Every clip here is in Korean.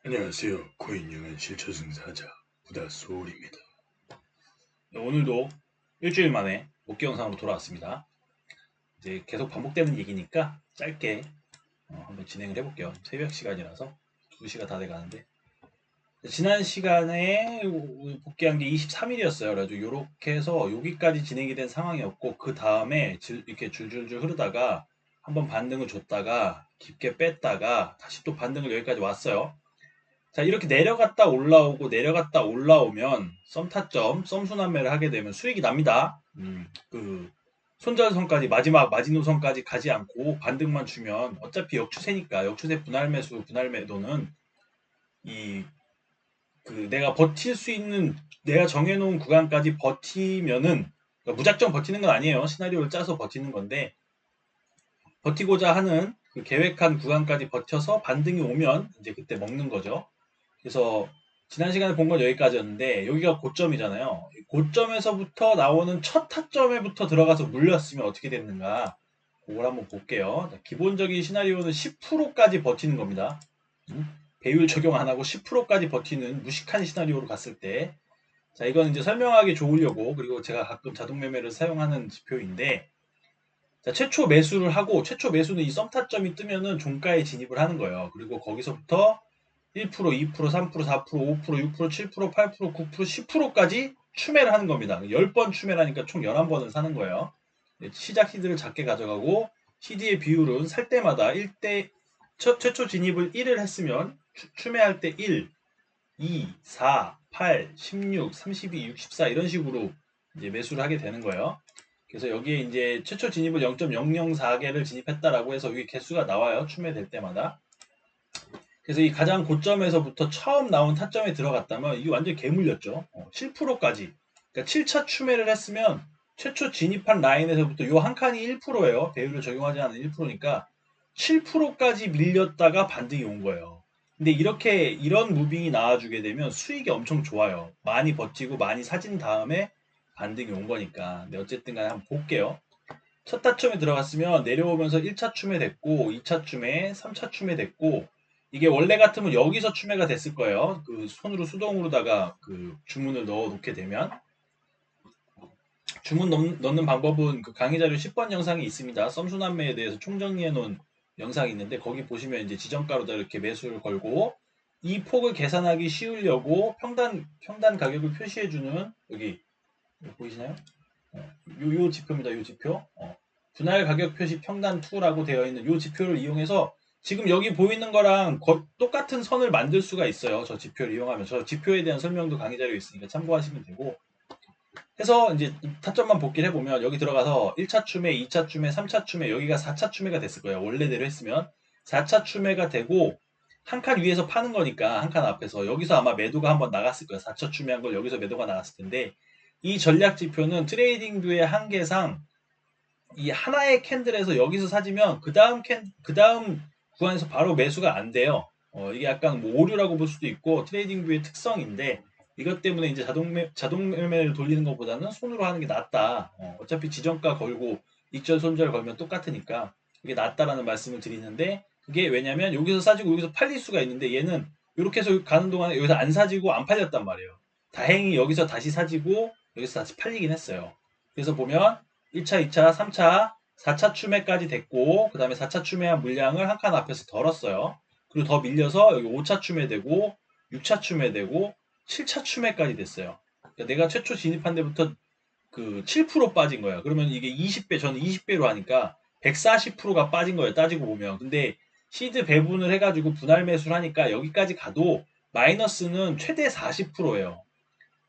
안녕하세요. 코인 유한 실처승사자 부다소울입니다. 네, 오늘도 일주일 만에 목기 영상으로 돌아왔습니다. 이제 계속 반복되는 얘기니까 짧게 한번 진행을 해볼게요. 새벽 시간이라서 2시가 다 돼가는데 지난 시간에 복귀한 게 23일이었어요. 그래가지고 이렇게 해서 여기까지 진행이 된 상황이었고 그 다음에 이렇게 줄줄줄 흐르다가 한번 반등을 줬다가 깊게 뺐다가 다시 또 반등을 여기까지 왔어요. 자, 이렇게 내려갔다 올라오고 내려갔다 올라오면 썸타점, 썸순환매를 하게 되면 수익이 납니다. 그 손절선까지 마지막 마지노선까지 가지 않고 반등만 주면 어차피 역추세니까 역추세 분할매수 분할매도는 이 내가 버틸 수 있는 내가 정해놓은 구간까지 버티면은 그러니까 무작정 버티는 건 아니에요. 시나리오를 짜서 버티는 건데 버티고자 하는 그 계획한 구간까지 버텨서 반등이 오면 이제 그때 먹는 거죠. 그래서 지난 시간에 본 건 여기까지였는데 여기가 고점이잖아요. 고점에서부터 나오는 첫 타점에부터 들어가서 물렸으면 어떻게 됐는가 그걸 한번 볼게요. 기본적인 시나리오는 10%까지 버티는 겁니다. 배율 적용 안 하고 10%까지 버티는 무식한 시나리오로 갔을 때 자, 이건 이제 설명하기 좋으려고 그리고 제가 가끔 자동 매매를 사용하는 지표인데 자, 최초 매수를 하고 최초 매수는 이 썸타점이 뜨면은 종가에 진입을 하는 거예요. 그리고 거기서부터 1%, 2%, 3%, 4%, 5%, 6%, 7%, 8%, 9%, 10%까지 추매를 하는 겁니다. 10번 추매를 하니까 총 11번을 사는 거예요. 시작 시드를 작게 가져가고 시드의 비율은 살 때마다 1대 최초 진입을 1을 했으면 추매할 때 1, 2, 4, 8, 16, 32, 64 이런 식으로 이제 매수를 하게 되는 거예요. 그래서 여기에 이제 최초 진입을 0.004개를 진입했다라고 해서 여기 개수가 나와요. 추매될 때마다. 그래서 이 가장 고점에서부터 처음 나온 타점에 들어갔다면 이게 완전 개물렸죠. 7%까지. 그러니까 7차 추매를 했으면 최초 진입한 라인에서부터 요 한 칸이 1%예요. 배율을 적용하지 않은 1%니까 7%까지 밀렸다가 반등이 온 거예요. 근데 이렇게 이런 무빙이 나와주게 되면 수익이 엄청 좋아요. 많이 버티고 많이 사진 다음에 반등이 온 거니까. 근데 어쨌든 간에 한번 볼게요. 첫 타점에 들어갔으면 내려오면서 1차 추매 됐고 2차 추매, 3차 추매 됐고 이게 원래 같으면 여기서 추매가 됐을 거예요. 그 손으로 수동으로다가 그 주문을 넣어 놓게 되면 주문 넣는 방법은 그 강의 자료 10번 영상이 있습니다. 썸순환매에 대해서 총정리해 놓은 영상이 있는데 거기 보시면 이제 지정가로다 이렇게 매수를 걸고 이 폭을 계산하기 쉬우려고 평단 가격을 표시해 주는 여기 보이시나요? 요 지표입니다. 요 지표. 분할 가격 표시 평단 2라고 되어 있는 요 지표를 이용해서 지금 여기 보이는 거랑 똑같은 선을 만들 수가 있어요. 저 지표를 이용하면 저 지표에 대한 설명도 강의 자료에 있으니까 참고하시면 되고 해서 이제 타점만 복기를 해보면 여기 들어가서 1차 추매, 2차 추매, 3차 추매 여기가 4차 추매가 됐을 거예요. 원래대로 했으면 4차 추매가 되고 한 칸 위에서 파는 거니까 한 칸 앞에서 여기서 아마 매도가 한번 나갔을 거예요. 4차 추매한 걸 여기서 매도가 나갔을 텐데 이 전략 지표는 트레이딩 뷰의 한계상 이 하나의 캔들에서 여기서 사지면 그 다음 구간에서 바로 매수가 안 돼요. 이게 약간 뭐 오류라고 볼 수도 있고 트레이딩 뷰의 특성인데 이것 때문에 이제 자동 매매를 돌리는 것보다는 손으로 하는 게 낫다. 어차피 지정가 걸고 익절 손절 걸면 똑같으니까 그게 낫다라는 말씀을 드리는데 그게 왜냐면 여기서 사지고 여기서 팔릴 수가 있는데 얘는 이렇게 해서 가는 동안에 여기서 안 사지고 안 팔렸단 말이에요. 다행히 여기서 다시 사지고 여기서 다시 팔리긴 했어요. 그래서 보면 1차, 2차, 3차, 4차 추매까지 됐고 그 다음에 4차 추매한 물량을 한 칸 앞에서 덜었어요. 그리고 더 밀려서 여기 5차 추매되고 6차 추매되고 7차 추매까지 됐어요. 그러니까 내가 최초 진입한 데부터 그 7% 빠진 거예요. 그러면 이게 20배, 저는 20배로 하니까 140%가 빠진 거예요. 따지고 보면. 근데 시드 배분을 해가지고 분할 매수를 하니까 여기까지 가도 마이너스는 최대 40%예요.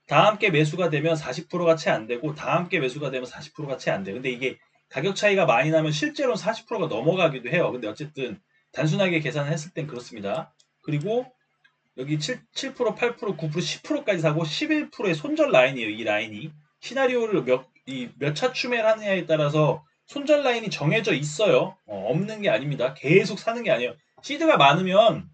다 함께 매수가 되면 40%가 채 안 되고 다 함께 매수가 되면 40%가 채 안 돼요. 근데 이게 가격 차이가 많이 나면 실제로는 40%가 넘어가기도 해요. 근데 어쨌든 단순하게 계산을 했을 땐 그렇습니다. 그리고 여기 7%, 8%, 9%, 10%까지 사고 11%의 손절 라인이에요. 이 라인이. 시나리오를 몇 차 추매를 하느냐에 따라서 손절 라인이 정해져 있어요. 없는 게 아닙니다. 계속 사는 게 아니에요. 시드가 많으면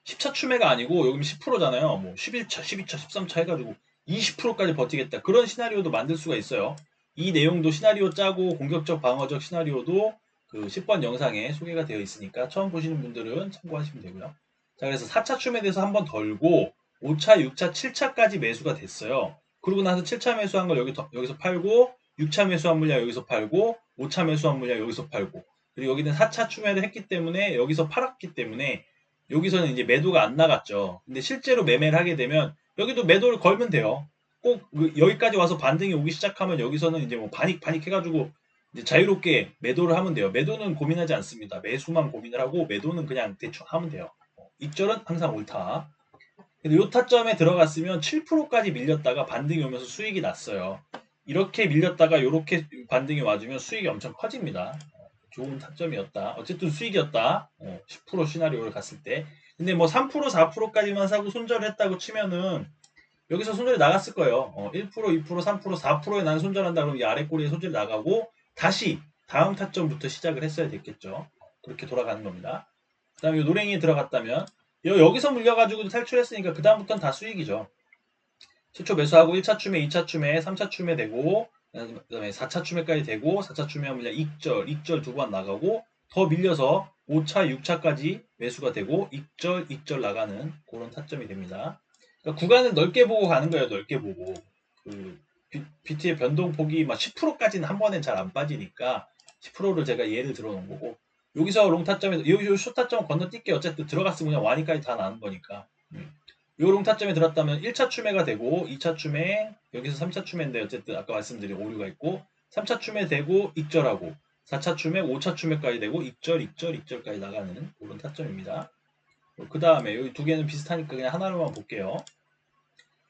10차 추매가 아니고 여기 10%잖아요. 뭐 11차, 12차, 13차 해가지고 20%까지 버티겠다. 그런 시나리오도 만들 수가 있어요. 이 내용도 시나리오 짜고 공격적 방어적 시나리오도 그 10번 영상에 소개가 되어 있으니까 처음 보시는 분들은 참고하시면 되고요. 자, 그래서 4차 춤에대해서 한번 덜고 5차, 6차, 7차까지 매수가 됐어요. 그러고 나서 7차 매수한 걸 여기서 팔고 6차 매수한 물량 여기서 팔고 5차 매수한 물량 여기서 팔고 그리고 여기는 4차 추매를 했기 때문에 여기서 팔았기 때문에 여기서는 이제 매도가 안 나갔죠. 근데 실제로 매매를 하게 되면 여기도 매도를 걸면 돼요. 꼭 여기까지 와서 반등이 오기 시작하면 여기서는 이제 뭐 파닉 해가지고 이제 자유롭게 매도를 하면 돼요. 매도는 고민하지 않습니다. 매수만 고민을 하고 매도는 그냥 대충 하면 돼요. 익절은 항상 옳다. 근데 요 타점에 들어갔으면 7%까지 밀렸다가 반등이 오면서 수익이 났어요. 이렇게 밀렸다가 이렇게 반등이 와주면 수익이 엄청 커집니다. 좋은 타점이었다. 어쨌든 수익이었다. 10% 시나리오를 갔을 때. 근데 뭐 3%, 4%까지만 사고 손절을 했다고 치면은 여기서 손절이 나갔을 거예요. 1%, 2%, 3%, 4%에 난 손절한다 그러면 이 아래 꼬리에 손절이 나가고 다시 다음 타점부터 시작을 했어야 됐겠죠. 그렇게 돌아가는 겁니다. 그 다음에 노랭이에 들어갔다면 여기서 물려가지고 탈출했으니까 그 다음부터는 다 수익이죠. 최초 매수하고 1차 추매, 2차 추매, 3차 추매 되고 그 다음에 4차 추매까지 되고 4차 추매하면 물량 익절 두 번 나가고 더 밀려서 5차, 6차까지 매수가 되고 익절 나가는 그런 타점이 됩니다. 그러니까 구간을 넓게 보고 가는 거예요. 넓게 보고. 그 BT의 변동폭이 막 10%까지는 한 번에 잘 안 빠지니까 10%를 제가 예를 들어 놓은 거고 여기서 롱 타점에서 요 숏 타점 건너뛸게 어쨌든 들어갔으면 그냥 와니까지 다 나는 거니까 요 롱 타점에 들었다면 1차 추매가 되고 2차 추매 여기서 3차 추매인데 어쨌든 아까 말씀드린 오류가 있고 3차 추매 되고 익절하고 4차 추매 5차 추매까지 되고 익절까지 나가는 그런 타점입니다. 그 다음에 여기 두 개는 비슷하니까 그냥 하나로만 볼게요.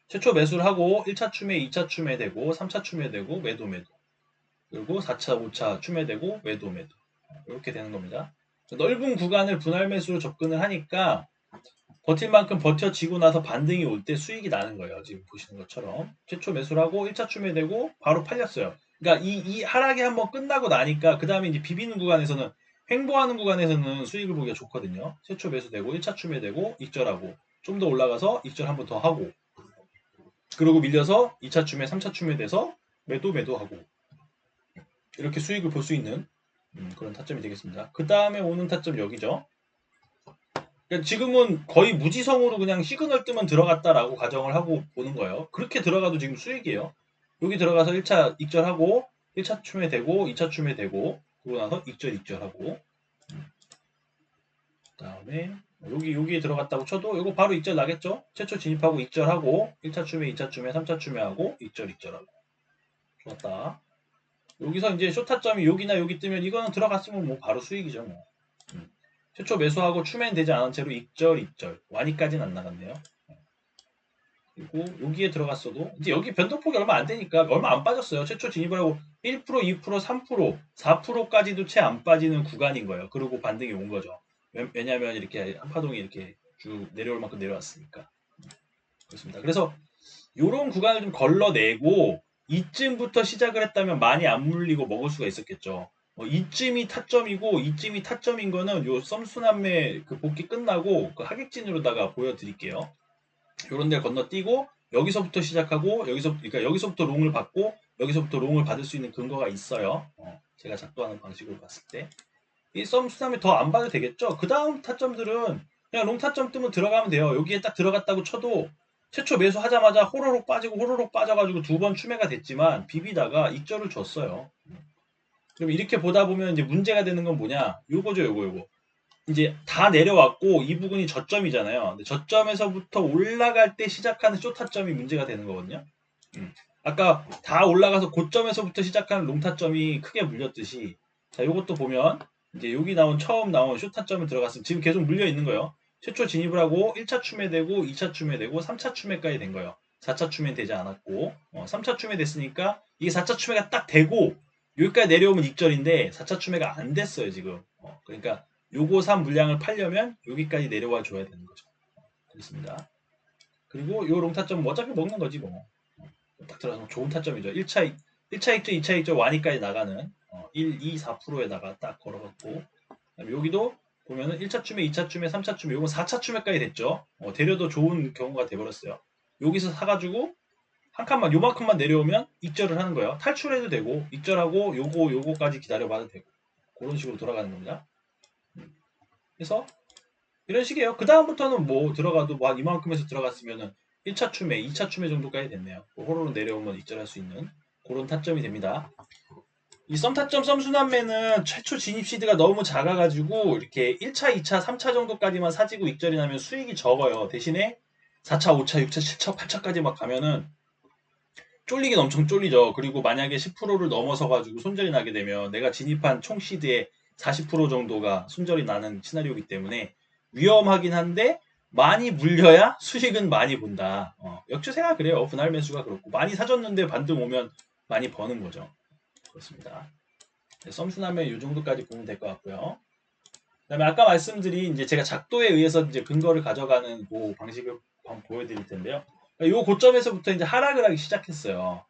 최초 매수를 하고 1차 추매, 2차 추매 되고 3차 추매 되고 매도 그리고 4차, 5차 추매 되고 매도 이렇게 되는 겁니다. 넓은 구간을 분할 매수로 접근을 하니까 버틸 만큼 버텨지고 나서 반등이 올 때 수익이 나는 거예요. 지금 보시는 것처럼 최초 매수를 하고 1차 추매 되고 바로 팔렸어요. 그러니까 이 하락이 한번 끝나고 나니까 그 다음에 이제 비비는 구간에서는 횡보하는 구간에서는 수익을 보기가 좋거든요. 최초 매수되고 1차 추매되고 익절하고 좀 더 올라가서 익절 한번 더 하고 그리고 밀려서 2차 추매, 3차 추매돼서 매도하고 이렇게 수익을 볼 수 있는 그런 타점이 되겠습니다. 그 다음에 오는 타점 여기죠. 그러니까 지금은 거의 무지성으로 그냥 시그널 뜨면 들어갔다라고 가정을 하고 보는 거예요. 그렇게 들어가도 지금 수익이에요. 여기 들어가서 1차 익절하고 1차 추매 되고 2차 추매 되고 그러고 나서 익절하고 그 다음에 여기에 들어갔다고 쳐도 이거 바로 익절 나겠죠? 최초 진입하고 익절하고 1차 추매, 2차 추매, 3차 추매하고 익절하고 좋았다. 여기서 이제 쇼타점이 여기나 여기 뜨면 이거는 들어갔으면 뭐 바로 수익이죠. 뭐. 최초 매수하고 추매는 되지 않은 채로 익절 와니까지는 안 나갔네요. 그리고 여기에 들어갔어도 이제 여기 변동폭이 얼마 안 되니까 얼마 안 빠졌어요. 최초 진입을 하고 1%, 2%, 3%, 4%까지도 채 안 빠지는 구간인 거예요. 그리고 반등이 온 거죠. 왜냐하면 이렇게 한파동이 이렇게 쭉 내려올 만큼 내려왔으니까. 그렇습니다. 그래서 이런 구간을 좀 걸러내고 이쯤부터 시작을 했다면 많이 안 물리고 먹을 수가 있었겠죠. 이쯤이 타점이고 이쯤이 타점인 거는 요 썸수남매 그 복귀 끝나고 그 하객진으로다가 보여드릴게요. 요런 데를 건너뛰고 여기서부터 시작하고 그러니까 여기서부터 롱을 받고 여기서부터 롱을 받을 수 있는 근거가 있어요. 제가 작동하는 방식으로 봤을 때 이 썸수남매 더 안 봐도 되겠죠. 그 다음 타점들은 그냥 롱 타점 뜨면 들어가면 돼요. 여기에 딱 들어갔다고 쳐도 최초 매수하자마자 호로록 빠져가지고 두 번 추매가 됐지만 비비다가 익절을 줬어요. 그럼 이렇게 보다 보면 이제 문제가 되는 건 뭐냐? 요거죠, 요거. 이제 다 내려왔고 이 부분이 저점이잖아요. 근데 저점에서부터 올라갈 때 시작하는 쇼타점이 문제가 되는 거거든요. 아까 다 올라가서 고점에서부터 시작하는 롱타점이 크게 물렸듯이 자, 요것도 보면 이제 여기 처음 나온 쇼타점에 들어갔으면 지금 계속 물려 있는 거예요. 최초 진입을 하고 1차 추매되고 2차 추매되고 3차 추매까지 된 거예요. 4차 추매는 되지 않았고 3차 추매 됐으니까 이게 4차 추매가 딱 되고 여기까지 내려오면 익절인데 4차 추매가 안 됐어요 지금. 그러니까 요거 산 물량을 팔려면 여기까지 내려와 줘야 되는 거죠. 그렇습니다. 그리고 요 롱타점은 어차피 먹는 거지 뭐. 딱 들어서 좋은 타점이죠. 1차 익절, 2차 익절 와니까지 나가는 1, 2, 4%에다가 딱 걸어갖고 여기도 보면은 1차 추매, 2차 추매, 3차 추매, 요건 4차 추매까지 됐죠. 되려도 좋은 경우가 돼버렸어요. 여기서 사가지고 한 칸만 요만큼만 내려오면 익절을 하는 거예요. 탈출해도 되고 익절하고 요거까지 기다려봐도 되고 그런 식으로 돌아가는 겁니다. 그래서 이런 식이에요. 그 다음부터는 뭐 들어가도 뭐 한 이만큼에서 들어갔으면은 1차 추매, 2차 추매 정도까지 됐네요. 뭐 호로로 내려오면 익절할 수 있는 그런 타점이 됩니다. 이 썸 타점 썸순환매는 최초 진입 시드가 너무 작아가지고 이렇게 1차, 2차, 3차 정도까지만 사지고 익절이 나면 수익이 적어요. 대신에 4차, 5차, 6차, 7차, 8차까지 막 가면은 쫄리긴 엄청 쫄리죠. 그리고 만약에 10%를 넘어서가지고 손절이 나게 되면 내가 진입한 총 시드의 40% 정도가 손절이 나는 시나리오이기 때문에 위험하긴 한데 많이 물려야 수익은 많이 본다. 역추세가 그래요. 분할 매수가 그렇고 많이 사줬는데 반등 오면 많이 버는 거죠. 그렇습니다. 네, 썸순하면 이 정도까지 보면 될 것 같고요. 그다음에 아까 말씀드린 이제 제가 작도에 의해서 이제 근거를 가져가는 그 방식을 한번 보여드릴 텐데요. 이 고점에서부터 이제 하락을 하기 시작했어요.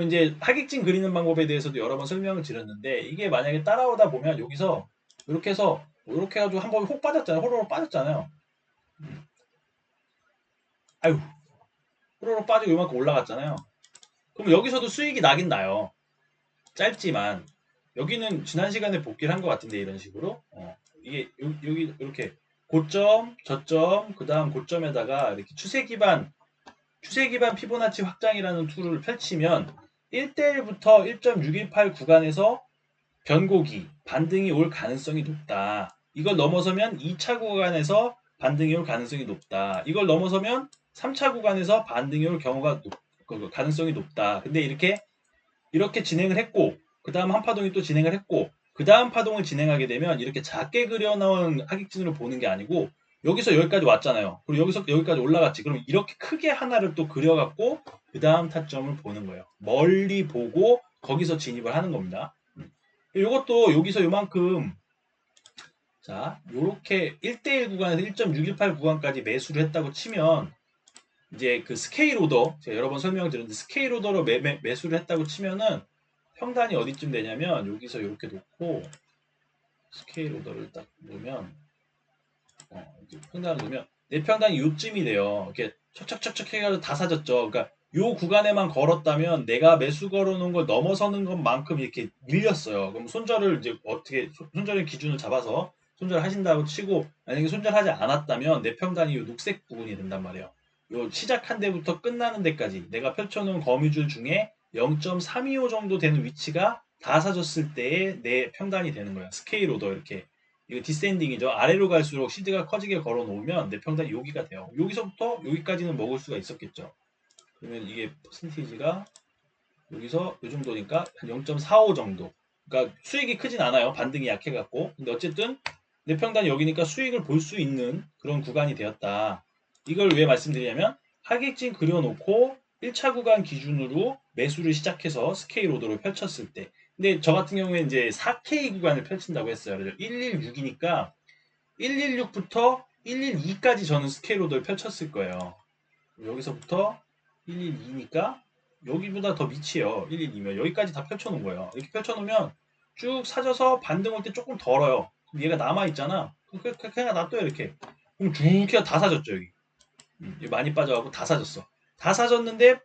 이제 하객진 그리는 방법에 대해서도 여러 번 설명을 드렸는데 이게 만약에 따라오다 보면 여기서 이렇게 해서 이렇게 해가지고 한 번 혹 빠졌잖아요. 호로로 빠졌잖아요. 아유, 호로로 빠지고 이만큼 올라갔잖아요. 그럼 여기서도 수익이 나긴 나요. 짧지만 여기는 지난 시간에 복귀를 한 것 같은데 이런 식으로 이게 여기 이렇게 고점, 저점, 그 다음 고점에다가 이렇게 추세 기반 피보나치 확장이라는 툴을 펼치면 1대1부터 1.618 구간에서 변곡이 반등이 올 가능성이 높다. 이걸 넘어서면 2차 구간에서 반등이 올 가능성이 높다. 이걸 넘어서면 3차 구간에서 반등이 올 경우가 가능성이 높다. 근데 이렇게 진행을 했고 그 다음 한 파동이 또 진행을 했고 그 다음 파동을 진행하게 되면 이렇게 작게 그려놓은 하객진으로 보는 게 아니고 여기서 여기까지 왔잖아요. 그리고 여기서 여기까지 올라갔지. 그럼 이렇게 크게 하나를 또 그려갖고 그 다음 타점을 보는 거예요. 멀리 보고 거기서 진입을 하는 겁니다. 이것도 여기서 요만큼 자 요렇게 1대1 구간에서 1.618 구간까지 매수를 했다고 치면 이제 그 스케일 오더 제가 여러 번 설명을 드렸는데 스케일 오더로 매수를 했다고 치면은 평단이 어디쯤 되냐면 여기서 이렇게 놓고 스케일 오더를 딱 놓으면 이제 평단을 놓으면 내 평단이 요쯤이 돼요. 이렇게 척척척척 해가지고 다 사졌죠. 그러니까 요 구간에만 걸었다면 내가 매수 걸어놓은 걸 넘어서는 것만큼 이렇게 밀렸어요. 그럼 손절을 이제 어떻게 손절의 기준을 잡아서 손절 하신다고 치고 만약에 손절하지 않았다면 내 평단이 요 녹색 부분이 된단 말이에요. 요 시작한 데부터 끝나는 데까지 내가 펼쳐놓은 거미줄 중에 0.325 정도 되는 위치가 다 사졌을 때의 내 평단이 되는 거야. 스케일 오더 이렇게. 이거 디센딩이죠. 아래로 갈수록 시드가 커지게 걸어 놓으면 내 평단이 여기가 돼요. 여기서부터 여기까지는 먹을 수가 있었겠죠. 그러면 이게 퍼센티지가 여기서 이 정도니까 한 0.45 정도. 그러니까 수익이 크진 않아요. 반등이 약해갖고. 근데 어쨌든 내 평단이 여기니까 수익을 볼 수 있는 그런 구간이 되었다. 이걸 왜 말씀드리냐면 하객진 그려놓고 1차 구간 기준으로 매수를 시작해서 스케일 오더로 펼쳤을 때 근데 저 같은 경우에 이제 4K 구간을 펼친다고 했어요. 그래서 116이니까 116부터 112까지 저는 스케일 오더를 펼쳤을 거예요. 여기서부터 112니까 여기보다 더 밑이에요. 112면 여기까지 다 펼쳐놓은 거예요. 이렇게 펼쳐놓으면 쭉 사져서 반등 올 때 조금 덜어요. 그럼 얘가 남아있잖아. 그냥 놔둬요 이렇게. 그럼 쭉 해서 다 사졌죠 여기. 많이 빠져가고 다 사졌어. 다 사졌는데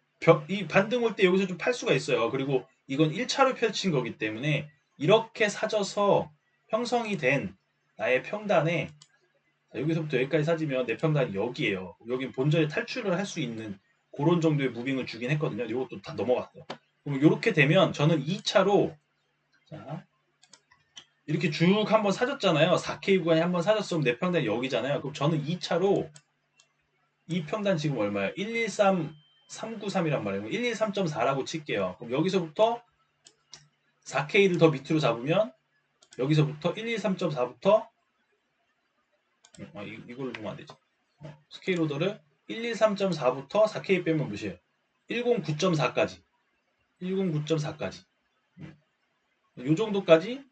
이 반등 올 때 여기서 좀 팔 수가 있어요. 그리고 이건 1차로 펼친 거기 때문에 이렇게 사져서 형성이 된 나의 평단에 여기서부터 여기까지 사지면 내 평단이 여기에요. 여긴 본전에 탈출을 할 수 있는 그런 정도의 무빙을 주긴 했거든요. 이것도 다 넘어갔어요. 그럼 이렇게 되면 저는 2차로 자, 이렇게 쭉 한번 사줬잖아요. 4K 구간에 한번 사줬으면 내 평단이 여기잖아요. 그럼 저는 2차로 이 평단 지금 얼마예요? 113 393이란 말이에요. 113.4라고 칠게요. 그럼 여기서부터 4K를 더 밑으로 잡으면 여기서부터 113.4부터 이걸로 보면 안 되지. 스케일 오더를 113.4부터 4K 빼면 몇이에요? 109.4까지. 109.4까지. 요 정도까지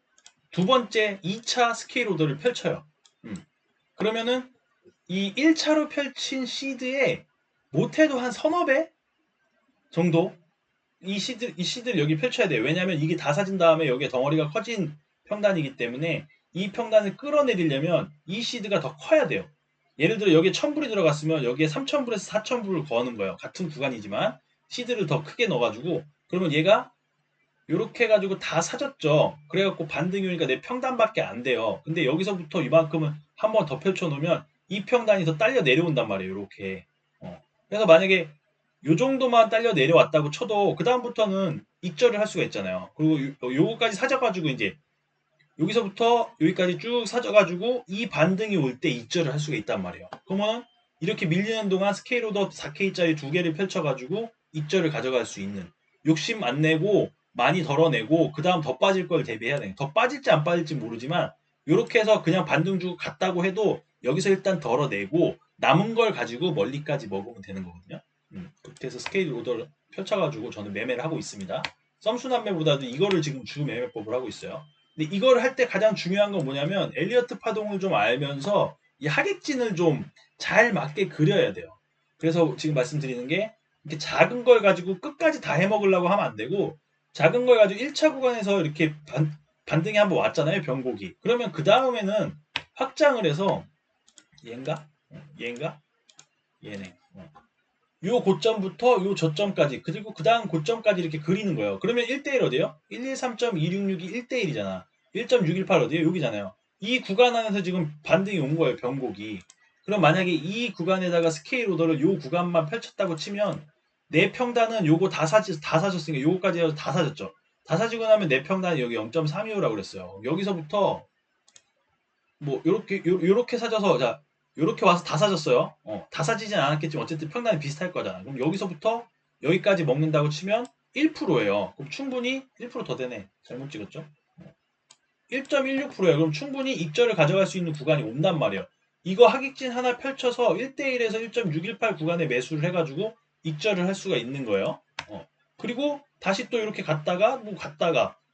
두 번째 2차 스케일 오더를 펼쳐요. 그러면은 이 1차로 펼친 시드에 못해도 한 서너 배 정도 이 시드를 여기 펼쳐야 돼요. 왜냐하면 이게 다 사진 다음에 여기에 덩어리가 커진 평단이기 때문에 이 평단을 끌어내리려면 이 시드가 더 커야 돼요. 예를 들어 여기에 1000불이 들어갔으면 여기에 3000불에서 4000불을 거는 거예요. 같은 구간이지만 시드를 더 크게 넣어가지고 그러면 얘가 이렇게 해가지고 다 사졌죠. 그래갖고 반등이 오니까 내 평단밖에 안 돼요. 근데 여기서부터 이만큼은 한 번 더 펼쳐놓으면 이 평단이 더 딸려 내려온단 말이에요. 이렇게. 그래서 만약에 요 정도만 딸려 내려왔다고 쳐도 그 다음부터는 익절을 할 수가 있잖아요. 그리고 요거까지 사져가지고 이제 여기서부터 여기까지 쭉 사져가지고 이 반등이 올 때 익절을 할 수가 있단 말이에요. 그러면 이렇게 밀리는 동안 스케일 오더 4K짜리 두 개를 펼쳐가지고 익절을 가져갈 수 있는, 욕심 안 내고 많이 덜어내고 그 다음 더 빠질 걸 대비해야 돼요. 더 빠질지 안 빠질지 모르지만 이렇게 해서 그냥 반등 주고 갔다고 해도 여기서 일단 덜어내고 남은 걸 가지고 멀리까지 먹으면 되는 거거든요. 그렇게 해서 스케일 오더를 펼쳐가지고 저는 매매를 하고 있습니다. 썸순환매보다도 이거를 지금 주 매매법을 하고 있어요. 근데 이걸 할 때 가장 중요한 건 뭐냐면 엘리어트 파동을 좀 알면서 이 하객진을 좀 잘 맞게 그려야 돼요. 그래서 지금 말씀드리는 게 이렇게 작은 걸 가지고 끝까지 다 해먹으려고 하면 안 되고, 작은 걸 가지고 1차 구간에서 이렇게 반등이 한번 왔잖아요. 변곡이. 그러면 그 다음에는 확장을 해서 얘인가? 얘인가? 얘네. 요 고점부터 요 저점까지, 그리고 그 다음 고점까지 이렇게 그리는 거예요. 그러면 1대1 어디에요? 113.266이 1대1이잖아. 1.618 어디에요? 여기잖아요. 이 구간 안에서 지금 반등이 온 거예요. 변곡이. 그럼 만약에 이 구간에다가 스케일 오더를 요 구간만 펼쳤다고 치면 내 평단은 요거 다 사셨으니까 요거까지 해서 다 사셨죠. 다 사지고 나면 내 평단이 여기 0.325라고 그랬어요. 여기서부터 뭐 요렇게 사져서, 자, 요렇게 와서 다 사졌어요. 다 사지진 않았겠지만 어쨌든 평단이 비슷할 거잖아. 그럼 여기서부터 여기까지 먹는다고 치면 1%예요. 그럼 충분히 1%더 되네. 잘못 찍었죠? 1.16%예요. 그럼 충분히 익절을 가져갈 수 있는 구간이 온단 말이에요. 이거 하객진 하나 펼쳐서 1대1에서 1.618 구간에 매수를 해가지고 익절을 할 수가 있는 거예요. 그리고 다시 또 이렇게 갔다가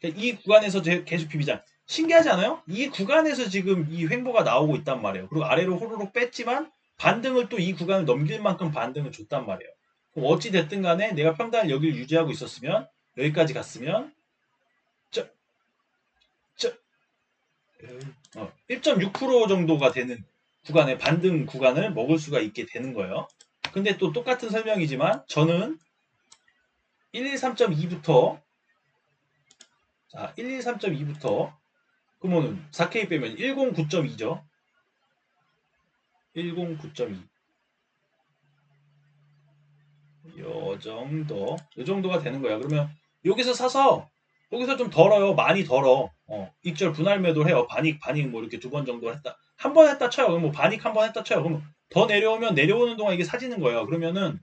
이 구간에서 계속 비비자. 신기하지 않아요? 이 구간에서 지금 이 횡보가 나오고 있단 말이에요. 그리고 아래로 호로록 뺐지만 반등을 또 이 구간을 넘길 만큼 반등을 줬단 말이에요. 그럼 어찌 됐든 간에 내가 평단을 여기를 유지하고 있었으면, 여기까지 갔으면 1.6% 정도가 되는 구간의 반등 구간을 먹을 수가 있게 되는 거예요. 근데 또 똑같은 설명이지만 저는 113.2부터, 자, 113.2부터 그러면 4K 빼면 109.2죠. 109.2. 요 정도가 되는 거야. 그러면 여기서 사서 여기서 좀 덜어요. 많이 덜어. 익절 분할 매도를 해요. 반익 뭐 이렇게 두 번 정도 했다. 한 번 했다 쳐요. 그럼 뭐 반익 한 번 했다 쳐요. 그럼 더 내려오면 내려오는 동안 이게 사지는 거예요. 그러면은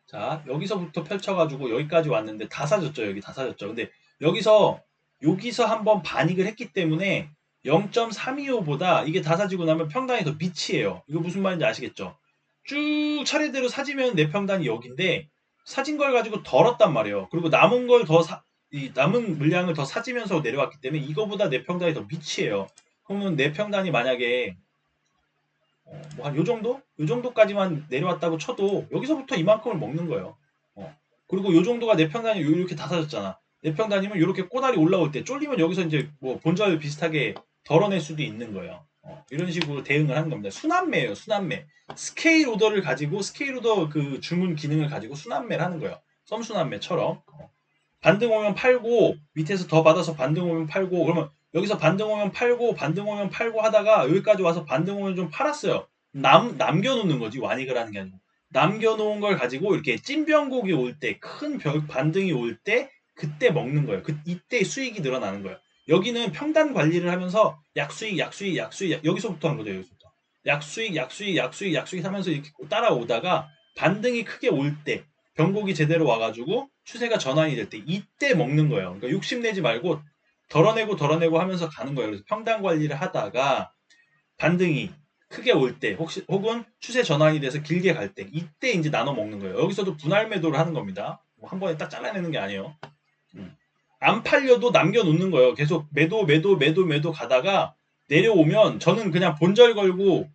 자, 여기서부터 펼쳐가지고 여기까지 왔는데 다 사졌죠. 여기 다 사졌죠. 근데 여기서 한번 반익을 했기 때문에 0.325보다 이게 다 사지고 나면 평단이 더 미치예요. 이거 무슨 말인지 아시겠죠? 쭉 차례대로 사지면 내 평단이 여기인데 사진 걸 가지고 덜었단 말이에요. 그리고 남은 걸 이 남은 물량을 더 사지면서 내려왔기 때문에 이거보다 내 평단이 더 미치예요. 그러면 내 평단이 만약에 뭐 한 요 정도? 요 정도까지만 내려왔다고 쳐도 여기서부터 이만큼을 먹는 거예요. 그리고 요 정도가 내 평단이 이렇게 다 사졌잖아. 내 평단이면 이렇게 꼬다리 올라올 때 쫄리면 여기서 이제 뭐 본절 비슷하게 덜어낼 수도 있는 거예요. 이런 식으로 대응을 하는 겁니다. 순환매예요, 순환매. 스케일 오더를 가지고 스케일 오더 그 주문 기능을 가지고 순환매를 하는 거예요. 썸순환매처럼. 반등 오면 팔고 밑에서 더 받아서 반등 오면 팔고, 그러면 여기서 반등 오면 팔고 반등 오면 팔고 하다가 여기까지 와서 반등 오면 좀 팔았어요. 남겨놓는 거지. 완익을 하는 게 아니고 남겨놓은 걸 가지고 이렇게 찐변곡이 올 때, 큰 반등이 올 때 그때 먹는 거예요. 이때 수익이 늘어나는 거예요. 여기는 평단 관리를 하면서 약수익 여기서부터 한 거죠. 여기서부터 약수익 하면서 이렇게 따라오다가 반등이 크게 올 때, 변곡이 제대로 와가지고 추세가 전환이 될 때 이때 먹는 거예요. 그러니까 욕심내지 말고 덜어내고 하면서 가는 거예요. 그래서 평단 관리를 하다가 반등이 크게 올 때, 혹은 추세 전환이 돼서 길게 갈 때, 이때 이제 나눠 먹는 거예요. 여기서도 분할 매도를 하는 겁니다. 한 번에 딱 잘라내는 게 아니에요. 안 팔려도 남겨놓는 거예요. 계속 매도 가다가 내려오면 저는 그냥 본절 걸고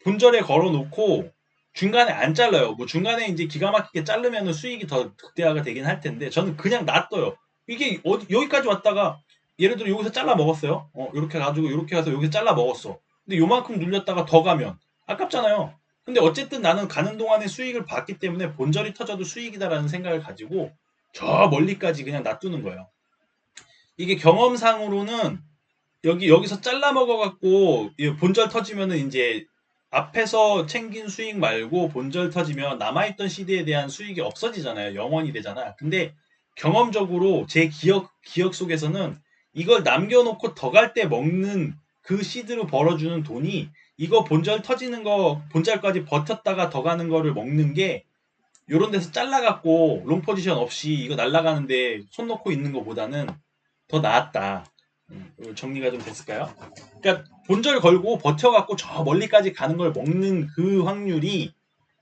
본절에 걸어놓고 중간에 안 잘라요. 뭐 중간에 이제 기가 막히게 자르면 수익이 더 극대화가 되긴 할 텐데 저는 그냥 놔둬요. 이게 여기까지 왔다가 예를 들어 여기서 잘라 먹었어요. 이렇게 가지고 이렇게 가서 여기서 잘라 먹었어. 근데 요만큼 눌렸다가 더 가면 아깝잖아요. 근데 어쨌든 나는 가는 동안에 수익을 봤기 때문에 본절이 터져도 수익이다라는 생각을 가지고 저 멀리까지 그냥 놔두는 거예요. 이게 경험상으로는 여기서 잘라 먹어갖고 본절 터지면은 이제 앞에서 챙긴 수익 말고 본절 터지면 남아있던 시드에 대한 수익이 없어지잖아요. 영원이 되잖아. 근데 경험적으로 제 기억 속에서는 이걸 남겨놓고 더 갈 때 먹는 그 시드로 벌어주는 돈이 이거 본절 터지는 거 본절까지 버텼다가 더 가는 거를 먹는 게 요런 데서 잘라갖고 롱 포지션 없이 이거 날아가는데 손 놓고 있는 것보다는 더 나았다. 정리가 좀 됐을까요? 그러니까 본절 걸고 버텨갖고 저 멀리까지 가는 걸 먹는 그 확률이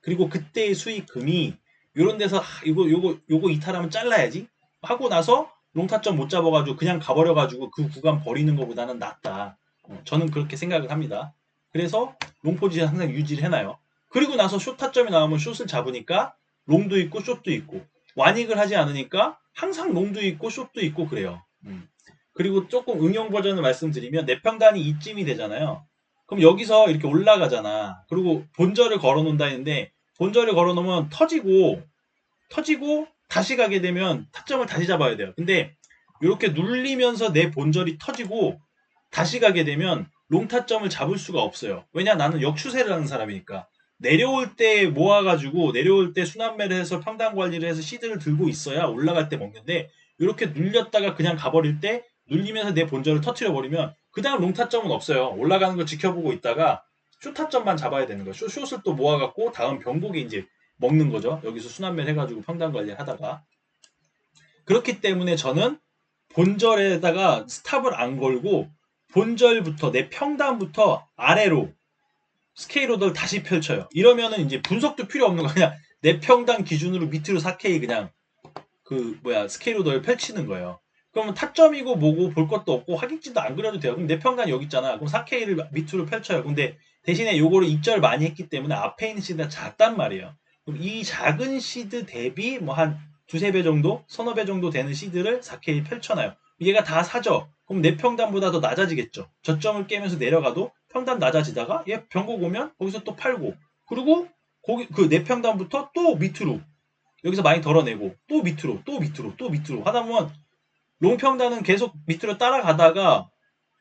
그리고 그때의 수익금이 요런 데서 요거 이탈하면 잘라야지 하고 나서 롱타점 못 잡아가지고 그냥 가버려가지고 그 구간 버리는 것보다는 낫다. 저는 그렇게 생각을 합니다. 그래서 롱 포지션 항상 유지를 해놔요. 그리고 나서 숏 타점이 나오면 숏을 잡으니까 롱도 있고 숏도 있고 완익을 하지 않으니까 항상 롱도 있고 숏도 있고 그래요. 그리고 조금 응용 버전을 말씀드리면 내평단이 이쯤이 되잖아요. 그럼 여기서 이렇게 올라가잖아. 그리고 본절을 걸어 놓는다 했는데 본절을 걸어 놓으면 터지고 다시 가게 되면 타점을 다시 잡아야 돼요. 근데 이렇게 눌리면서 내 본절이 터지고 다시 가게 되면 롱 타점을 잡을 수가 없어요. 왜냐 나는 역추세를 하는 사람이니까. 내려올 때 모아가지고 내려올 때 순환매를 해서 평단 관리를 해서 시드를 들고 있어야 올라갈 때 먹는데 이렇게 눌렸다가 그냥 가버릴 때 눌리면서 내 본절을 터트려 버리면 그 다음 롱 타점은 없어요. 올라가는 걸 지켜보고 있다가 숏 타점만 잡아야 되는 거예요. 숏을 또 모아갖고 다음 변곡에 이제 먹는 거죠. 여기서 순환매를 해가지고 평단 관리를 하다가 그렇기 때문에 저는 본절에다가 스탑을 안 걸고 본절부터 내 평단부터 아래로 스케일 오더를 다시 펼쳐요. 이러면은 이제 분석도 필요 없는 거 그냥 내 평단 기준으로 밑으로 4K 그냥 스케일 오더를 펼치는 거예요. 그러면 타점이고 뭐고 볼 것도 없고 하객진도 안 그려도 돼요. 그럼 내 평단이 여기 있잖아. 그럼 4K를 밑으로 펼쳐요. 근데 대신에 요거를 입절 많이 했기 때문에 앞에 있는 시드가 작단 말이에요. 그럼 이 작은 시드 대비 뭐 한 두세 배 정도, 서너 배 정도 되는 시드를 4K 펼쳐놔요. 얘가 다 사죠. 그럼 내 평단보다 더 낮아지겠죠. 저점을 깨면서 내려가도 평단 낮아지다가 얘 변곡 오면 거기서 또 팔고 그리고 거기 그 내 평단부터 또 밑으로 여기서 많이 덜어내고 또 밑으로 하다 보면 롱평단은 계속 밑으로 따라가다가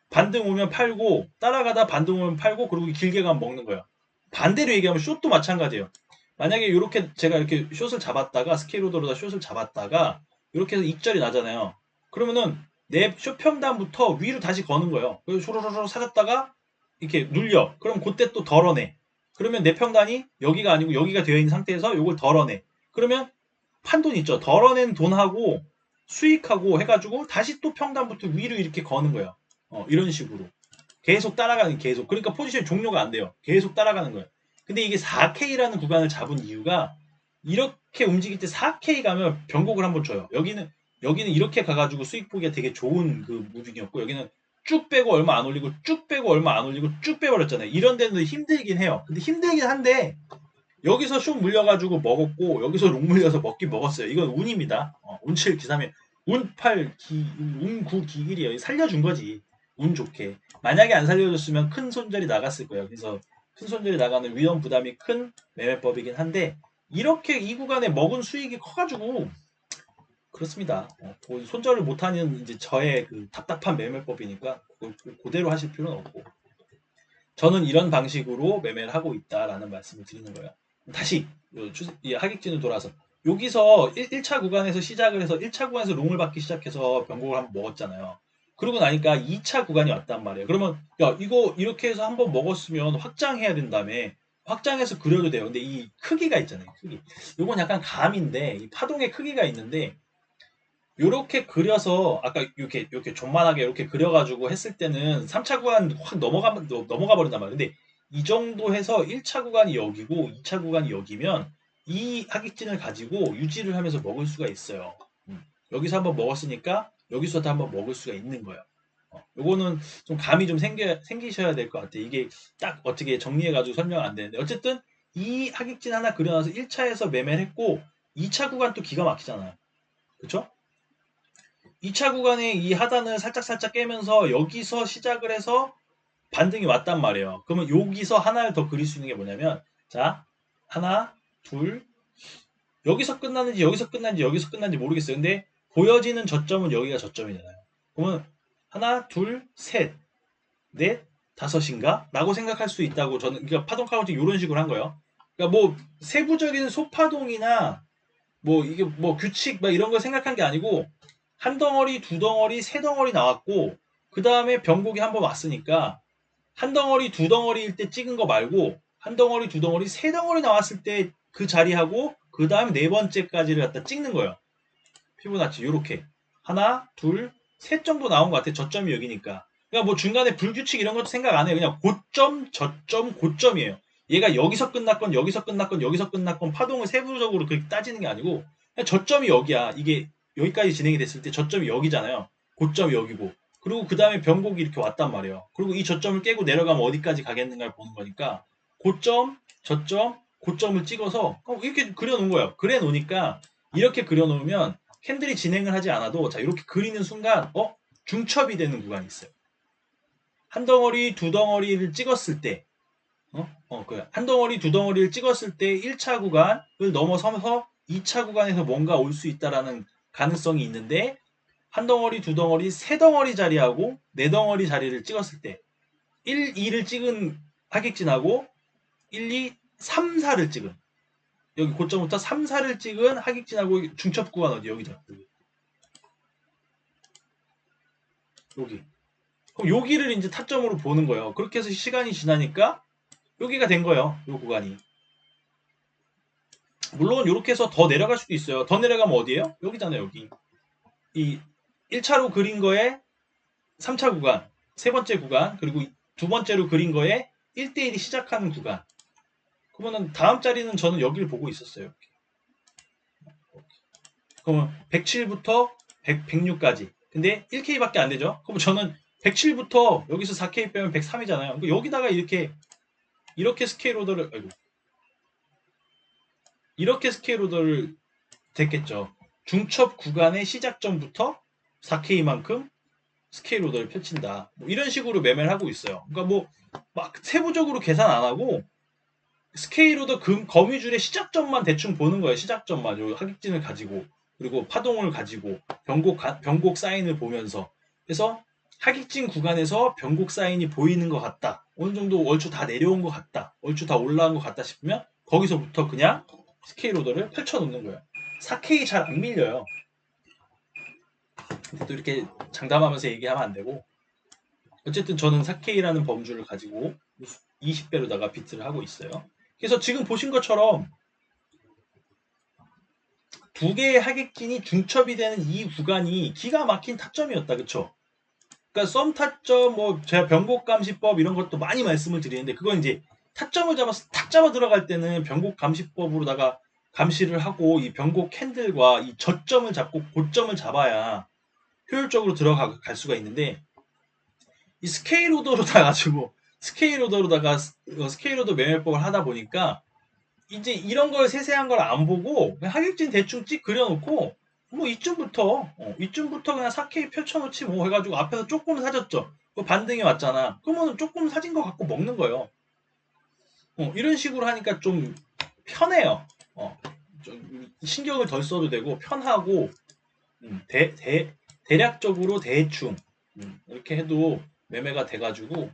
반등 오면 팔고 따라가다 반등 오면 팔고 그리고 길게 가면 먹는 거예요. 반대로 얘기하면 숏도 마찬가지예요. 만약에 이렇게 제가 이렇게 숏을 잡았다가 스케일오더로다 숏을 잡았다가 이렇게 해서 익절이 나잖아요. 그러면은 내 숏 평단부터 위로 다시 거는 거예요. 그래서 쇼로로로 사졌다가 이렇게 눌려. 그럼 그때 또 덜어내. 그러면 내 평단이 여기가 아니고 여기가 되어 있는 상태에서 이걸 덜어내. 그러면 판돈 있죠. 덜어낸 돈하고 수익하고 해가지고 다시 또 평단부터 위로 이렇게 거는 거예요. 이런 식으로. 계속 따라가는 계속. 그러니까 포지션이 종료가 안 돼요. 계속 따라가는 거예요. 근데 이게 4K라는 구간을 잡은 이유가 이렇게 움직일 때 4K 가면 변곡을 한번 줘요. 여기는 이렇게 가가지고 수익 보기가 되게 좋은 그 무빙이었고 여기는 쭉 빼고 얼마 안 올리고 쭉 빼고 얼마 안 올리고 쭉 빼버렸잖아요. 이런 데는 힘들긴 해요. 근데 힘들긴 한데 여기서 숏 물려가지고 먹었고 여기서 롱 물려서 먹긴 먹었어요. 이건 운입니다. 운7 기삼에 운8 운9 기길이에요. 살려준 거지. 운 좋게. 만약에 안 살려줬으면 큰 손절이 나갔을 거예요. 그래서 큰 손절이 나가는 위험 부담이 큰 매매법이긴 한데 이렇게 이 구간에 먹은 수익이 커가지고 그렇습니다. 손절을 못하는 이제 저의 그 답답한 매매법이니까 그대로 하실 필요는 없고 저는 이런 방식으로 매매를 하고 있다라는 말씀을 드리는 거예요. 다시 하객진을 돌아서 여기서 1차 구간에서 시작을 해서 1차 구간에서 롱을 받기 시작해서 변곡을 한번 먹었잖아요. 그러고 나니까 2차 구간이 왔단 말이에요. 그러면 야 이거 이렇게 해서 한번 먹었으면 확장해야 된다며 확장해서 그려도 돼요. 근데 이 크기가 있잖아요. 크기. 이건 약간 감인데 이 파동의 크기가 있는데 요렇게 그려서 아까 이렇게 존만하게 이렇게 그려가지고 했을 때는 3차 구간 확 넘어가 버린단 말이에요. 근데 이 정도 해서 1차 구간이 여기고 2차 구간이 여기면 이 하객진을 가지고 유지를 하면서 먹을 수가 있어요. 여기서 한번 먹었으니까 여기서도 한번 먹을 수가 있는 거예요. 요거는 좀 감이 좀 생기셔야 될 것 같아요. 이게 딱 어떻게 정리해가지고 설명 안 되는데 어쨌든 이 하객진 하나 그려놔서 1차에서 매매를 했고 2차 구간 또 기가 막히잖아요. 그쵸? 2차 구간에 이 하단을 살짝 깨면서 여기서 시작을 해서 반등이 왔단 말이에요. 그러면 여기서 하나를 더 그릴 수 있는 게 뭐냐면 자 하나 둘 여기서 끝났는지 모르겠어요. 근데 보여지는 저점은 여기가 저점이잖아요. 그러면 하나 둘 셋 넷, 다섯인가? 라고 생각할 수 있다고 저는, 그러니까 파동 카운팅 이런 식으로 한 거예요. 그러니까 뭐 세부적인 소파동이나 뭐 이게 뭐 규칙 막 이런 걸 생각한 게 아니고 한 덩어리, 두 덩어리, 세 덩어리 나왔고 그 다음에 병곡이 한 번 왔으니까 한 덩어리, 두 덩어리일 때 찍은 거 말고 한 덩어리, 두 덩어리, 세 덩어리 나왔을 때 그 자리하고 그 다음 네 번째까지를 갖다 찍는 거예요. 피보나치 요렇게 하나, 둘, 셋 정도 나온 것 같아. 저점이 여기니까. 그러니까 뭐 중간에 불규칙 이런 것도 생각 안 해요. 그냥 고점, 저점, 고점이에요. 얘가 여기서 끝났건 여기서 끝났건 여기서 끝났건 파동을 세부적으로 그렇게 따지는 게 아니고 그냥 저점이 여기야. 이게 여기까지 진행이 됐을 때 저점이 여기잖아요. 고점이 여기고 그리고 그 다음에 변곡이 이렇게 왔단 말이에요. 그리고 이 저점을 깨고 내려가면 어디까지 가겠는가를 보는 거니까 고점, 저점, 고점을 찍어서 이렇게 그려놓은 거예요. 그래 놓으니까 이렇게 그려놓으면 캔들이 진행을 하지 않아도 자 이렇게 그리는 순간 중첩이 되는 구간이 있어요. 한 덩어리, 두 덩어리를 찍었을 때 한 덩어리, 두 덩어리를 찍었을 때 1차 구간을 넘어서서 2차 구간에서 뭔가 올 수 있다라는 가능성이 있는데 한 덩어리, 두 덩어리, 세 덩어리 자리하고 네 덩어리 자리를 찍었을 때 1, 2를 찍은 하객진하고 1, 2, 3, 4를 찍은 여기 고점부터 3, 4를 찍은 하객진하고 중첩 구간 어디 여기죠. 여기. 그럼 여기를 이제 타점으로 보는 거예요. 그렇게 해서 시간이 지나니까 여기가 된 거예요. 이 구간이. 물론 이렇게 해서 더 내려갈 수도 있어요. 더 내려가면 어디예요? 여기잖아요. 여기. 이 1차로 그린 거에 3차 구간, 세 번째 구간, 그리고 두 번째로 그린 거에 1대1이 시작하는 구간. 그러면 다음 자리는 저는 여기를 보고 있었어요. 그러면 107부터 106까지. 근데 1K밖에 안 되죠? 그럼 저는 107부터 여기서 4K 빼면 103이잖아요. 여기다가 이렇게 스케일 오더를, 이렇게 스케일 오더를 됐겠죠. 중첩 구간의 시작점부터 4K만큼 스케일 오더를 펼친다. 뭐 이런 식으로 매매를 하고 있어요. 그러니까 뭐 막 세부적으로 계산 안 하고 스케일 오더 거미줄의 시작점만 대충 보는 거예요. 시작점만. 요 하객진을 가지고 그리고 파동을 가지고 변곡 사인을 보면서 그래서 하객진 구간에서 변곡 사인이 보이는 것 같다. 어느 정도 얼추 다 내려온 것 같다. 얼추 다 올라간 것 같다 싶으면 거기서부터 그냥 스케일 오더를 펼쳐놓는 거예요. 4K 잘 안 밀려요. 근데 또 이렇게 장담하면서 얘기하면 안 되고 어쨌든 저는 4K라는 범주를 가지고 20배로다가 비트를 하고 있어요. 그래서 지금 보신 것처럼 두 개의 하객진이 중첩이 되는 이 구간이 기가 막힌 타점이었다. 그쵸? 그러니까 썸 타점, 뭐 제가 변곡 감시법 이런 것도 많이 말씀을 드리는데 그건 이제 타점을 잡아서 탁 잡아 들어갈 때는 변곡 감시법으로다가 감시를 하고 이 변곡 캔들과 이 저점을 잡고 고점을 잡아야 효율적으로 들어갈 수가 있는데 이 스케일 오더로다 가지고 스케일 오더로다가 스케일 오더 매매법을 하다 보니까 이제 이런 걸 세세한 걸 안 보고 하객진 대충 찍 그려놓고 뭐 이쯤부터 그냥 4K 펼쳐놓지 뭐 해가지고 앞에서 조금 사졌죠. 반등이 왔잖아. 그러면 조금 사진 거 갖고 먹는 거예요. 이런 식으로 하니까 좀 편해요. 좀 신경을 덜 써도 되고 편하고 대략적으로 대충 이렇게 해도 매매가 돼가지고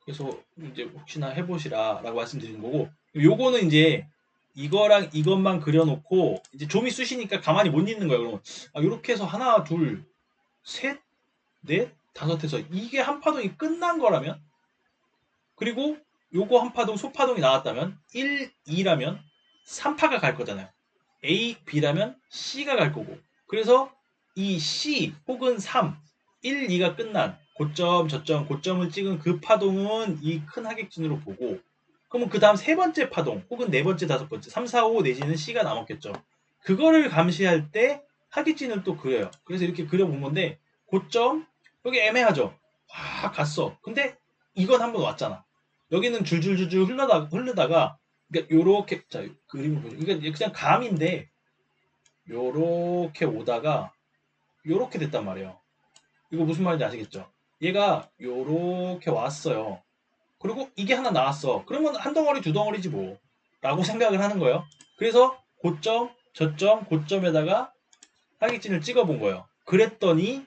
그래서 이제 혹시나 해보시라라고 말씀드리는 거고 요거는 이제 이거랑 이것만 그려놓고 이제 좀이 쑤시니까 가만히 못 있는 거예요. 그러면 이렇게 해서 하나, 둘, 셋, 넷, 다섯해서 이게 한 파동이 끝난 거라면 그리고 요거 한 파동 소파동이 나왔다면 1, 2라면 3파가 갈 거잖아요. A, B라면 C가 갈 거고 그래서 이 C 혹은 3, 1, 2가 끝난 고점, 저점, 고점을 찍은 그 파동은 이 큰 하객진으로 보고 그러면 그 다음 세 번째 파동 혹은 네 번째, 다섯 번째, 3, 4, 5 내지는 C가 남았겠죠. 그거를 감시할 때 하객진을 또 그려요. 그래서 이렇게 그려본 건데 고점 여기 애매하죠. 갔어. 근데 이건 한번 왔잖아. 여기는 줄줄줄줄 흐르다가 그러니까 요렇게 자 그림을 보죠. 이게 그냥 감인데 요렇게 오다가 요렇게 됐단 말이에요. 이거 무슨 말인지 아시겠죠? 얘가 요렇게 왔어요. 그리고 이게 하나 나왔어. 그러면 한 덩어리 두 덩어리지 뭐 라고 생각을 하는 거예요. 그래서 고점, 저점, 고점에다가 하객진을 찍어본 거예요. 그랬더니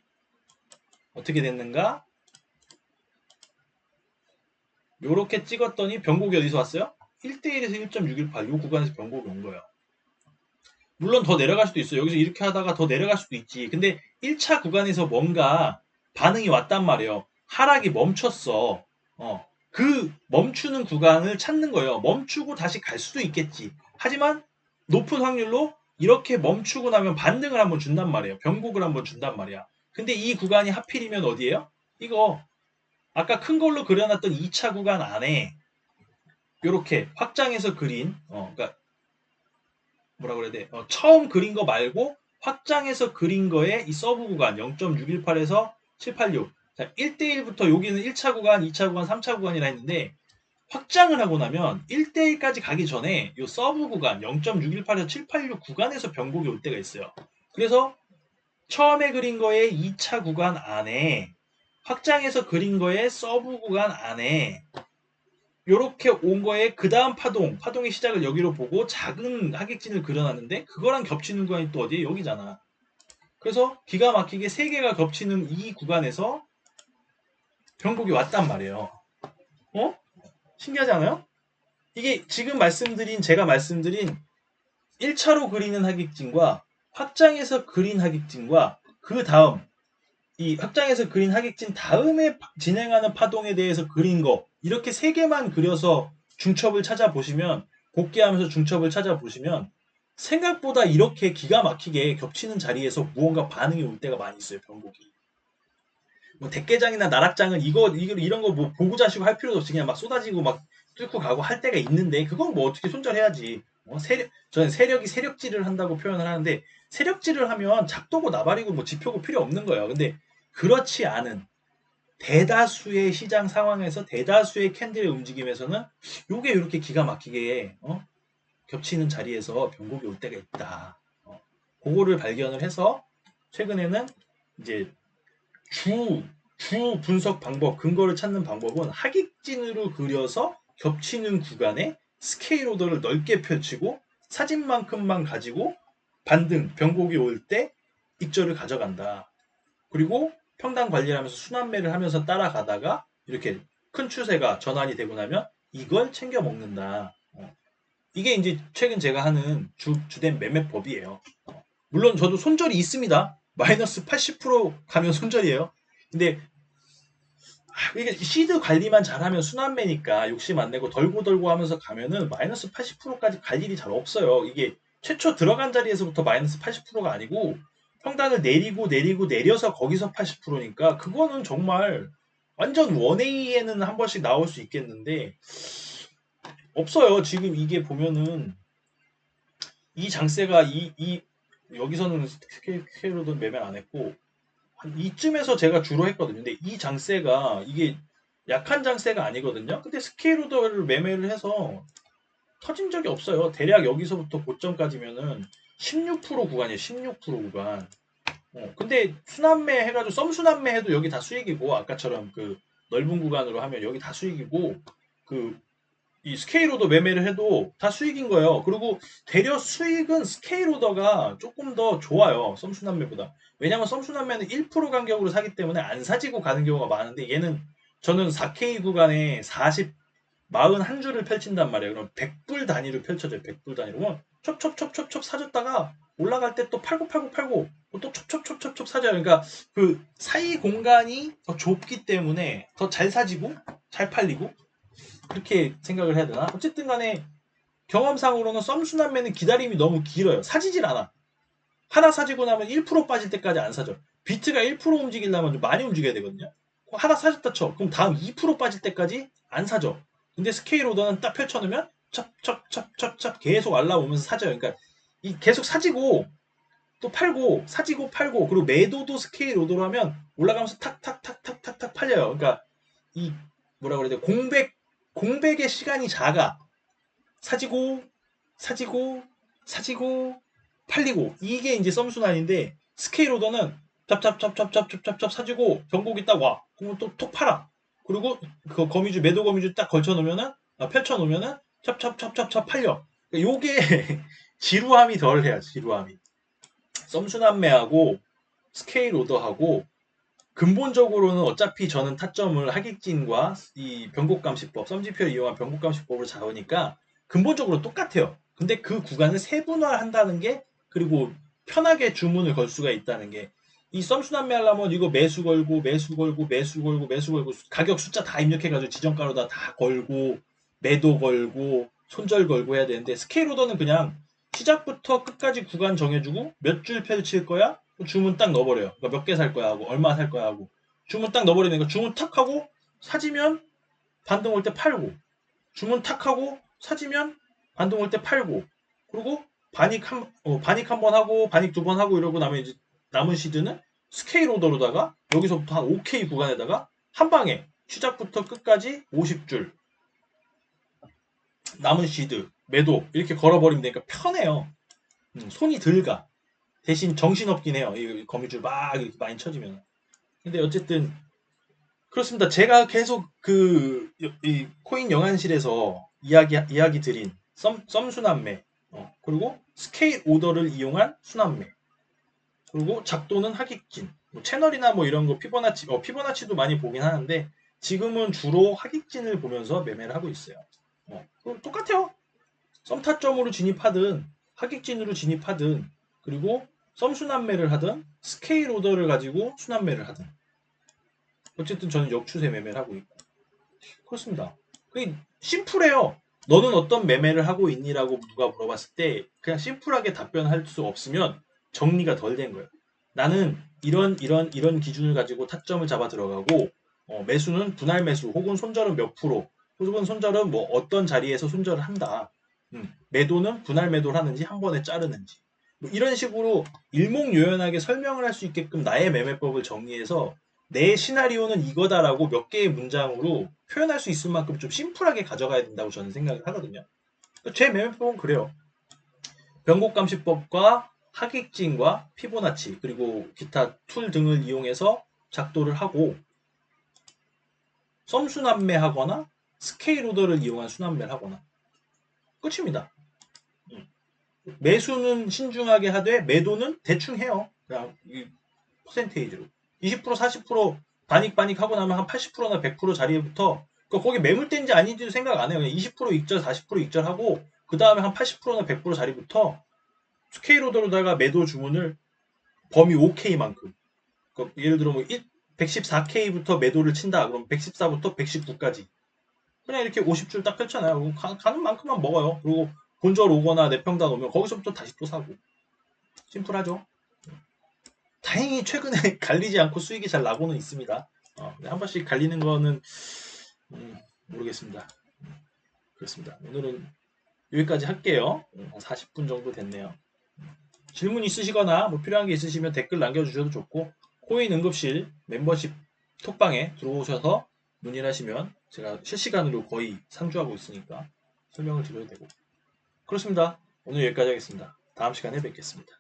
어떻게 됐는가? 요렇게 찍었더니 변곡이 어디서 왔어요? 1대1에서 1.618 요 구간에서 변곡이 온 거예요. 물론 더 내려갈 수도 있어요. 여기서 이렇게 하다가 더 내려갈 수도 있지. 근데 1차 구간에서 뭔가 반응이 왔단 말이에요. 하락이 멈췄어. 그 멈추는 구간을 찾는 거예요. 멈추고 다시 갈 수도 있겠지. 하지만 높은 확률로 이렇게 멈추고 나면 반등을 한번 준단 말이에요. 변곡을 한번 준단 말이야. 근데 이 구간이 하필이면 어디예요? 이거 아까 큰 걸로 그려놨던 2차 구간 안에 이렇게 확장해서 그린 그러니까 뭐라 그래야 돼? 처음 그린 거 말고 확장해서 그린 거에 이 서브 구간 0.618에서 786. 자, 1대1부터 여기는 1차 구간, 2차 구간, 3차 구간이라 했는데 확장을 하고 나면 1대1까지 가기 전에 이 서브 구간 0.618에서 786 구간에서 변곡이 올 때가 있어요. 그래서 처음에 그린 거에 2차 구간 안에 확장해서 그린 거에 서브 구간 안에 요렇게 온 거에 그 다음 파동의 시작을 여기로 보고 작은 하객진을 그려놨는데 그거랑 겹치는 구간이 또 어디에? 여기잖아. 그래서 기가 막히게 세 개가 겹치는 이 구간에서 변곡이 왔단 말이에요. 신기하지 않아요? 이게 지금 제가 말씀드린 1차로 그리는 하객진과 확장해서 그린 하객진과 그 다음 이 확장해서 그린 하객진 다음에 진행하는 파동에 대해서 그린 거 이렇게 세 개만 그려서 중첩을 찾아보시면 복귀하면서 중첩을 찾아보시면 생각보다 이렇게 기가 막히게 겹치는 자리에서 무언가 반응이 올 때가 많이 있어요. 변곡이. 뭐 대개장이나 나락장은 이런 거 뭐 보고 자시고 할 필요도 없이 그냥 막 쏟아지고 막 뚫고 가고 할 때가 있는데 그건 뭐 어떻게 손절해야지. 저는 세력이 세력질을 한다고 표현을 하는데 세력질을 하면 작도고 나발이고 뭐 지표고 필요 없는 거예요. 근데 그렇지 않은 대다수의 시장 상황에서 대다수의 캔들의 움직임에서는 요게 이렇게 기가 막히게 겹치는 자리에서 변곡이 올 때가 있다. 그거를 발견을 해서 최근에는 이제 주 분석 방법, 근거를 찾는 방법은 하객진으로 그려서 겹치는 구간에 스케일 오더를 넓게 펼치고 사진만큼만 가지고 반등, 변곡이 올 때 익절을 가져간다. 그리고 평단 관리를 하면서 순환매를 하면서 따라가다가 이렇게 큰 추세가 전환이 되고 나면 이걸 챙겨 먹는다. 이게 이제 최근 제가 하는 주된 매매법이에요. 물론 저도 손절이 있습니다. 마이너스 80% 가면 손절이에요. 근데 이게 시드 관리만 잘하면 순환매니까 욕심 안 내고 덜고 하면서 가면은 마이너스 80%까지 갈 일이 잘 없어요. 이게 최초 들어간 자리에서부터 마이너스 80%가 아니고 평단을 내려서 거기서 80%니까 그거는 정말 완전 원웨이에는 한 번씩 나올 수 있겠는데 없어요. 지금 이게 보면은 이 장세가 여기서는 스케일로도 매매를 안 했고 한 이쯤에서 제가 주로 했거든요. 근데 이 장세가 이게 약한 장세가 아니거든요. 근데 스케일 오더를 매매를 해서 터진 적이 없어요. 대략 여기서부터 고점까지면은 16% 구간이에요. 16% 구간. 근데 순환매 해가지고 썸 순환매 해도 여기 다 수익이고 아까처럼 그 넓은 구간으로 하면 여기 다 수익이고 이 스케일 오더 매매를 해도 다 수익인 거예요. 그리고 대려 수익은 스케일 오더가 조금 더 좋아요. 썸순환매보다. 왜냐면 썸순환매는 1% 간격으로 사기 때문에 안 사지고 가는 경우가 많은데 얘는 저는 4K 구간에 41줄을 펼친단 말이에요. 그럼 100불 단위로 펼쳐져요. 100불 단위로. 첩 사줬다가 올라갈 때 또 팔고 또 첩 사줘요. 그러니까 그 사이 공간이 더 좁기 때문에 더 잘 사지고 잘 팔리고 그렇게 생각을 해야 되나? 어쨌든 간에 경험상으로는 썸순환매는 기다림이 너무 길어요. 사지질 않아. 하나 사지고 나면 1% 빠질 때까지 안 사죠. 비트가 1% 움직이려면 좀 많이 움직여야 되거든요. 하나 사줬다 쳐. 그럼 다음 2% 빠질 때까지 안 사죠. 근데 스케일 오더는 딱 펼쳐놓으면 첩 계속 올라오면서 사져요. 그러니까 이 계속 사지고 또 팔고 사지고 팔고 그리고 매도도 스케일 오더로 하면 올라가면서 탁탁탁탁탁탁 팔려요. 그러니까 이 뭐라 그래야 돼? 공백의 시간이 작아. 사지고 팔리고 이게 이제 썸순환인데 스케일 오더는 찹찹 사지고 변곡이 딱 와. 그러면 또 톡 팔아. 그리고 그 거미줄 매도 거미줄 딱 걸쳐 놓으면은 펼쳐 놓으면은 찹 팔려. 요게 지루함이 덜해요. 지루함이. 썸순환매하고 스케일 오더하고 근본적으로는 어차피 저는 타점을 하객진과 이 변곡감시법, 썸지표를 이용한 변곡감시법을 잡으니까 근본적으로 똑같아요. 근데 그 구간을 세분화한다는 게, 그리고 편하게 주문을 걸 수가 있다는 게, 이 썸순환매 하려면 이거 매수 걸고 매수 걸고 매수 걸고 매수 걸고 가격 숫자 다 입력해가지고 지정가로다 다 걸고 매도 걸고 손절 걸고 해야 되는데, 스케일 오더는 그냥 시작부터 끝까지 구간 정해주고 몇 줄 펼칠 거야? 주문 딱 넣어버려요. 그러니까 몇 개 살 거야 하고 얼마 살 거야 하고 주문 딱 넣어버리니까 주문 탁 하고 사지면 반등 올 때 팔고, 주문 탁 하고 사지면 반등 올 때 팔고, 그리고 반익 한 번 하고 반익 두 번 하고 이러고 나면 이제 남은 시드는 스케일 오더로다가 여기서부터 한 5K 구간에다가 한 방에 시작부터 끝까지 50줄 남은 시드 매도 이렇게 걸어버리면 되니까 편해요. 손이 덜 가. 대신 정신없긴 해요. 이 거미줄 막 이렇게 많이 쳐지면. 근데 어쨌든 그렇습니다. 제가 계속 이 코인 영안실에서 이야기 드린 썸순환매, 그리고 스케일 오더를 이용한 순환매, 그리고 작도는 하객진, 뭐 채널이나 뭐 이런 거 피보나치도 많이 보긴 하는데 지금은 주로 하객진을 보면서 매매를 하고 있어요. 똑같아요. 썸타점으로 진입하든 하객진으로 진입하든, 그리고 썸순환매를 하든 스케일 오더를 가지고 순환매를 하든, 어쨌든 저는 역추세 매매를 하고 있고 그렇습니다. 그게 심플해요. 너는 어떤 매매를 하고 있니라고 누가 물어봤을 때 그냥 심플하게 답변할 수 없으면 정리가 덜 된 거예요. 나는 이런 기준을 가지고 타점을 잡아 들어가고, 매수는 분할 매수 혹은 손절은 몇 프로, 혹은 손절은 뭐 어떤 자리에서 손절을 한다. 매도는 분할 매도를 하는지 한 번에 자르는지, 뭐 이런 식으로 일목요연하게 설명을 할 수 있게끔 나의 매매법을 정리해서 내 시나리오는 이거다라고 몇 개의 문장으로 표현할 수 있을 만큼 좀 심플하게 가져가야 된다고 저는 생각을 하거든요. 제 매매법은 그래요. 변곡감시법과 하객진과 피보나치 그리고 기타 툴 등을 이용해서 작도를 하고, 썸순환매 하거나 스케일 오더를 이용한 순환매를 하거나 끝입니다. 매수는 신중하게 하되 매도는 대충 해요. 그냥 이 퍼센테이지로 20% 40% 반익 하고 나면 한 80%나 100% 자리에부터, 거기 매물대인지 아닌지도 생각 안 해요. 그냥 20% 익절 40% 익절하고 그 다음에 한 80%나 100% 자리부터 스케일 오더로다가 매도 주문을 범위 5K만큼, 예를 들어 뭐 114K부터 매도를 친다. 그럼 114부터 119까지 그냥 이렇게 50줄 딱 펼쳐놔요. 가는 만큼만 먹어요. 그리고 본절 오거나 내평단 오면 거기서부터 다시 또 사고. 심플하죠. 다행히 최근에 갈리지 않고 수익이 잘 나고는 있습니다. 한 번씩 갈리는 거는 모르겠습니다. 그렇습니다. 오늘은 여기까지 할게요. 한 40분 정도 됐네요. 질문 있으시거나 뭐 필요한 게 있으시면 댓글 남겨주셔도 좋고, 코인 응급실 멤버십 톡방에 들어오셔서 문의를 하시면 제가 실시간으로 거의 상주하고 있으니까 설명을 드려도 되고 그렇습니다. 오늘 여기까지 하겠습니다. 다음 시간에 뵙겠습니다.